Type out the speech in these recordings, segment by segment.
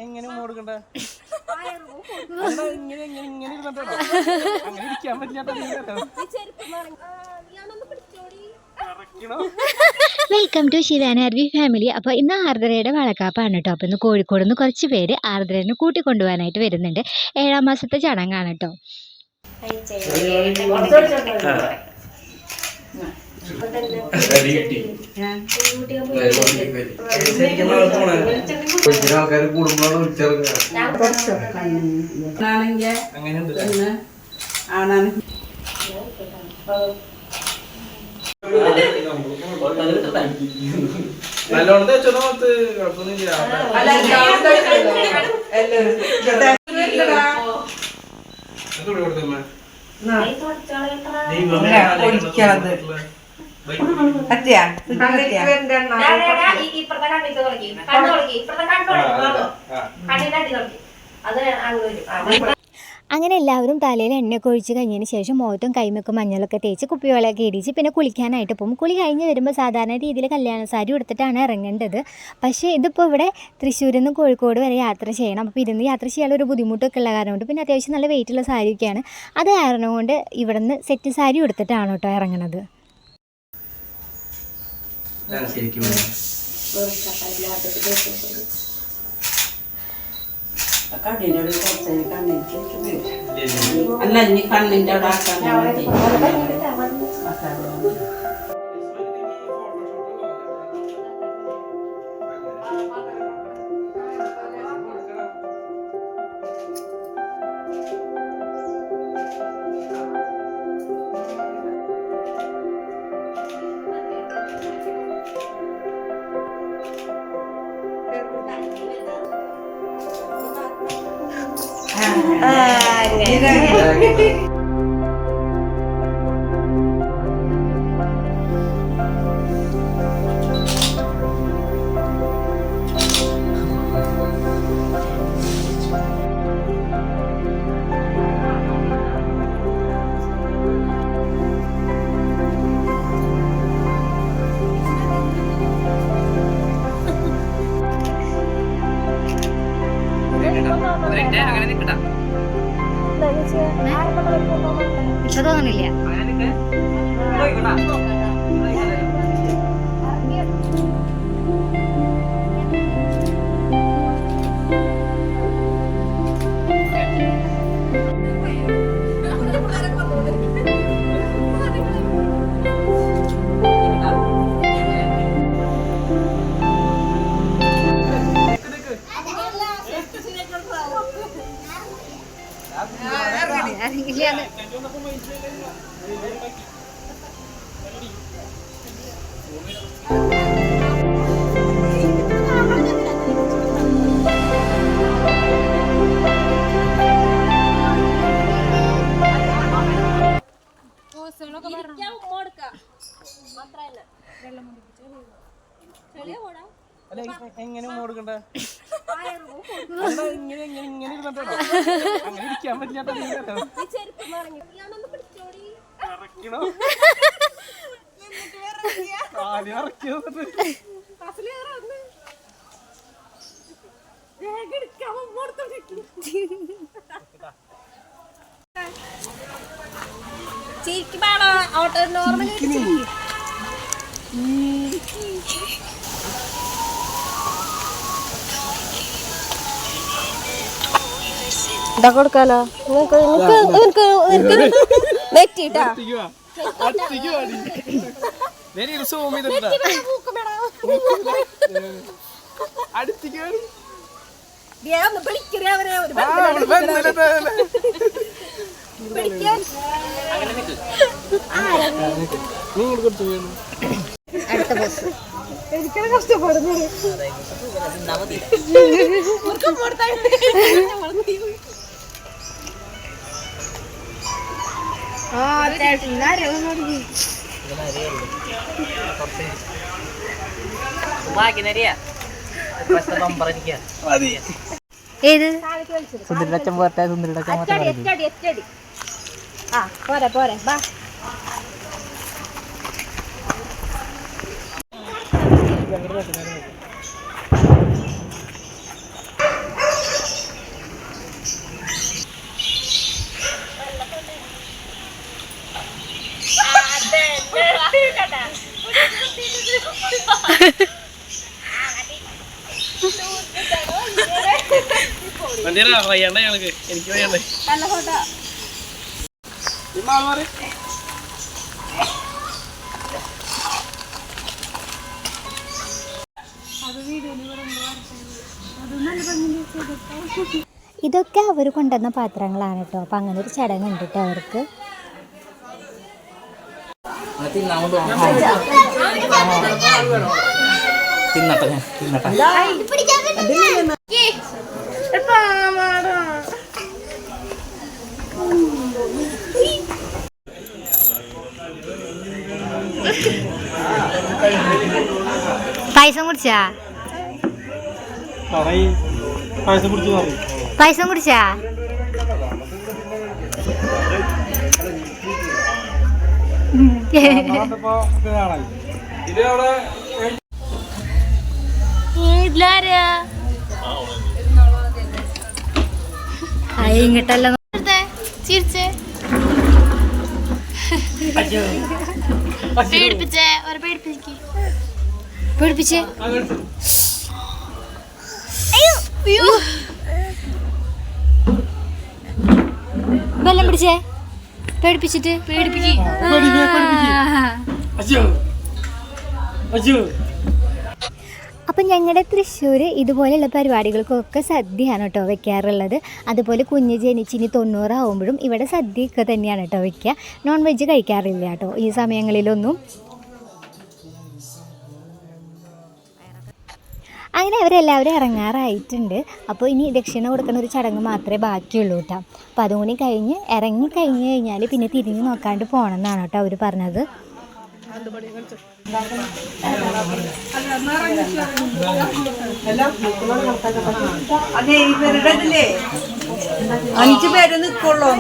എങ്ങനെ കൊടുക്കണ്ടേ ഇങ്ങനെ ഇരുന്നിട്ടോ അങ്ങനെ ഇരിക്കാൻ പറ്റില്ലാത്ത. Welcome to Shivana RV family. അപ്പോൾ ഇന്ന് ആർദ്രയുടെ വളക്കാപ്പാണ് കേട്ടോ. അപ്പോൾ ഇന്ന് കോഴിക്കോട് നിന്ന് കുറച്ച് പേര് ആർദ്രേനെ കൂട്ടിക്കൊണ്ടുപോകാനായിട്ട് വരുന്നുണ്ട്. 7ാം മാസത്തെ ചടങ്ങാണ് കേട്ടോ. നല്ലോണം വെച്ചോത്ത് കുഴപ്പമൊന്നുമില്ല. അങ്ങനെ എല്ലാവരും തലയിൽ എണ്ണയൊക്കെ ഒഴിച്ച് കഴിഞ്ഞതിന് ശേഷം മുഖത്തും കൈമൊക്കെ മഞ്ഞളൊക്കെ തേച്ച് കുപ്പിവെള്ളമൊക്കെ ഇടിച്ച് പിന്നെ കുളിക്കാനായിട്ട് പോകും. കുളി കഴിഞ്ഞ് വരുമ്പോൾ സാധാരണ രീതിയിൽ കല്യാണ സാരി ഉടുത്തിട്ടാണ് ഇറങ്ങേണ്ടത്. പക്ഷേ ഇതിപ്പോൾ ഇവിടെ തൃശ്ശൂരിൽ നിന്ന് കോഴിക്കോട് വരെ യാത്ര ചെയ്യണം. അപ്പോൾ ഇരുന്ന് യാത്ര ചെയ്യാനുള്ള ബുദ്ധിമുട്ടൊക്കെ ഉള്ള കാരണം കൊണ്ട് പിന്നെ അത്യാവശ്യം നല്ല വെയിറ്റുള്ള സാരിയൊക്കെയാണ്. അത് കാരണം കൊണ്ട് ഇവിടെ നിന്ന് സെറ്റ് സാരി ഉടുത്തിട്ടാണ് കേട്ടോ ഇറങ്ങണത്. അല്ല ഇനി കണ്ണിന്റെ അവിടെ ആക്കാൻ അങ്ങനെ നിക്കട്ടാ തോന്നുന്നില്ല. എങ്ങനെ കൊടുക്കണ്ടേ ഇങ്ങനെ ഇരുന്നിട്ടോ അങ്ങനെ ഇരിക്കാൻ പറ്റില്ലാത്ത. കാലി ഇറക്കി ഇതാ കൊടുക്കാലോ നെറ്റിട്ടാ അടുത്ത ബസ് എനിക്കത് കഷ്ടപ്പെടുന്നു. ഏത് സുന്ദരച്ചൻ പോരട്ടെ, സുന്ദരച്ചൻ പോരെ പോരെ ബാ. എനിക്ക് വയ്യണ്ടേ ഇതൊക്കെ അവർ കൊണ്ടുവന്ന പാത്രങ്ങളാണ് കേട്ടോ. അപ്പം അങ്ങനെ ഒരു ചടങ്ങുണ്ട് കേട്ടോ അവർക്ക്. പായസം കുടിച്ചാ? പായസം കുടിച്ചാ? ഇങ്ങോട്ടല്ല ചിരിച്ചേ പേടിപ്പിച്ചേ വെള്ളം പിടിച്ചേ പേടിപ്പിച്ചിട്ട് അപ്പം ഞങ്ങളുടെ തൃശ്ശൂർ ഇതുപോലെയുള്ള പരിപാടികൾക്കൊക്കെ സദ്യയാണ് കേട്ടോ വെക്കാറുള്ളത്. അതുപോലെ കുഞ്ഞ് ജനിച്ചിനി 90 ആവുമ്പോഴും ഇവിടെ സദ്യയൊക്കെ തന്നെയാണ് കേട്ടോ വെക്കുക. നോൺ വെജ് കഴിക്കാറില്ല കേട്ടോ ഈ സമയങ്ങളിലൊന്നും. അങ്ങനെ അവരെല്ലാവരും ഇറങ്ങാറായിട്ടുണ്ട്. അപ്പോൾ ഇനി ദക്ഷിണ കൊടുക്കുന്ന ഒരു ചടങ്ങ് മാത്രമേ ബാക്കിയുള്ളൂ കേട്ടോ. അപ്പോൾ അതും കൂടി ഇറങ്ങി കഴിഞ്ഞാൽ പിന്നെ തിരിഞ്ഞ് നോക്കാണ്ട് പോകണം എന്നാണ് കേട്ടോ അവർ പറഞ്ഞത്. അഞ്ചു പേര് നിൽക്കുള്ളൂ.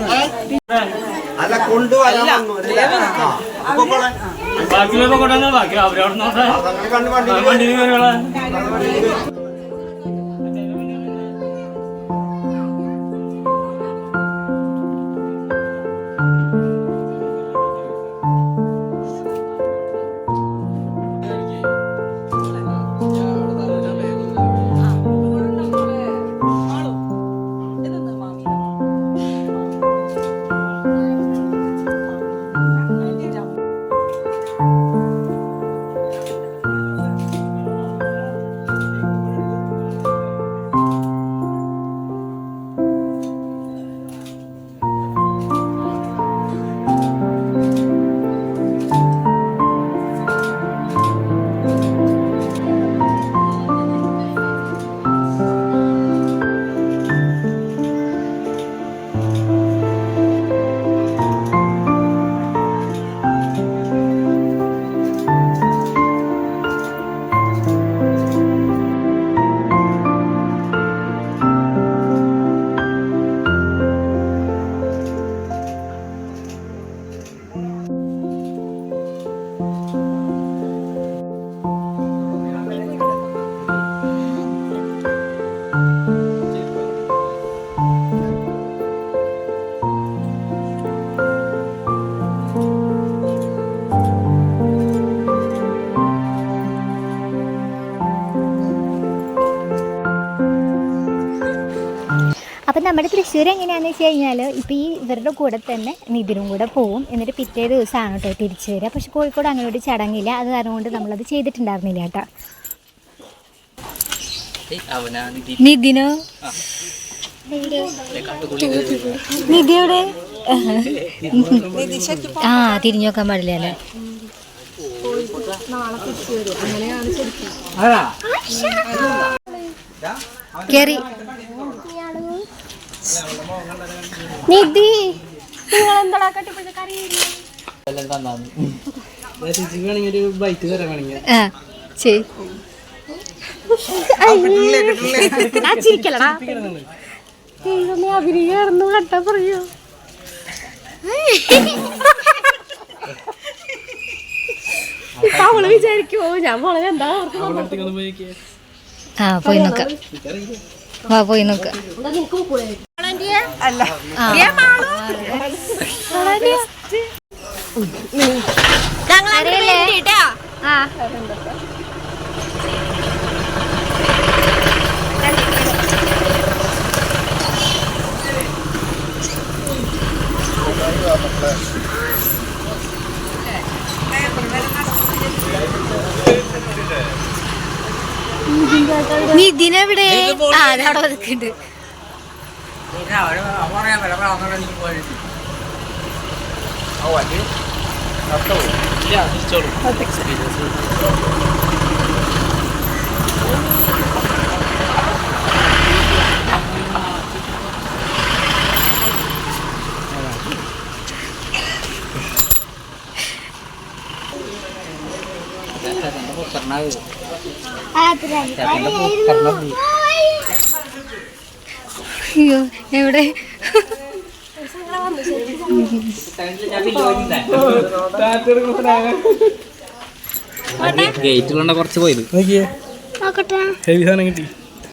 അപ്പം നമ്മുടെ തൃശ്ശൂർ എങ്ങനെയാണെന്ന് വെച്ച് കഴിഞ്ഞാൽ ഇപ്പോൾ ഈ ഇവരുടെ കൂടെ തന്നെ നിതിനും കൂടെ പോവും. എന്നിട്ട് പിറ്റേ ദിവസമാണ് കേട്ടോ തിരിച്ചു വരിക. പക്ഷെ കോഴിക്കോട് അങ്ങനെ ഒരു ചടങ്ങില്ല. അത് കാരണം കൊണ്ട് നമ്മളത് ചെയ്തിട്ടുണ്ടായിരുന്നില്ല കേട്ടോ. നിതിനോ നിധിയുടെ ആ തിരിഞ്ഞു നോക്കാൻ പാടില്ല അല്ലേ? കേറി നിധി നിങ്ങളെന്താ ബൈറ്റ് തരാൻ വേണമെങ്കിൽ ചിരിക്കലടാ അഭിനയായിരുന്നു കട്ടാ പറയോ? അവള് വിചാരിക്കുമോ ഞാൻ മോളെ എന്താ ആ പോയി നോക്കാം. വാ പോയി നോക്കാം. നിതിനെവിടെ? ആ അതവിടെ ഒതുക്കുന്നുണ്ട്. അയ്യോ എവിടെ? ഗേറ്റിലുണ്ട കുറച്ച് പോയത് നോക്കട്ടെ. ഹെവി സാധനം കിട്ടി.